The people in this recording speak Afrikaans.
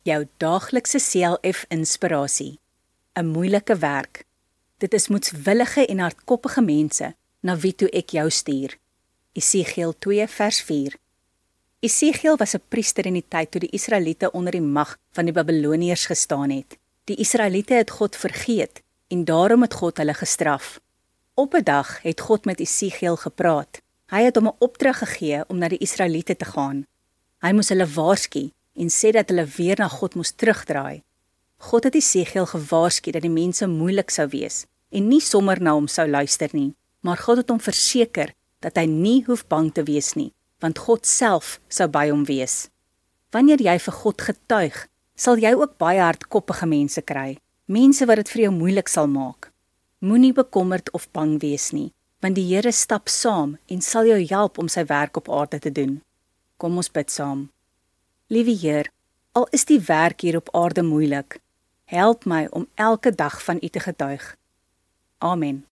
Jou daaglikse CLF-inspirasie. 'n Moeilike werk. Dit is moedswillige en hardkoppige mense, na wie toe ek jou stuur. Esegiel 2 vers 4. Esegiel was 'n priester in die tyd toe die Israeliete onder die mag van die Babiloniërs gestaan het. Die Israeliete het God vergeet en daarom het God hulle gestraf. Op 'n dag het God met Esegiel gepraat. Hy het hom 'n opdrag gegee om na die Israeliete te gaan. Hy moes hulle waarsku en sê dat hulle weer na God moes terugdraai. God het Esegiel gewaarsku dat die mense moeilik sou wees en nie sommer na hom sou luister nie, maar God het hom verseker dat hy nie hoef bang te wees nie, want God self sou by hom wees. Wanneer jy vir God getuig, sal jy ook baie hardkoppige mense kry, mense wat dit vir jou moeilik sal maak. Moenie bekommerd of bang wees nie, want die Here stap saam en sal jou help om sy werk op aarde te doen. Kom ons bid saam. Liewe Heer, al is die werk hier op aarde moeilik, help my om elke dag van U te getuig. Amen.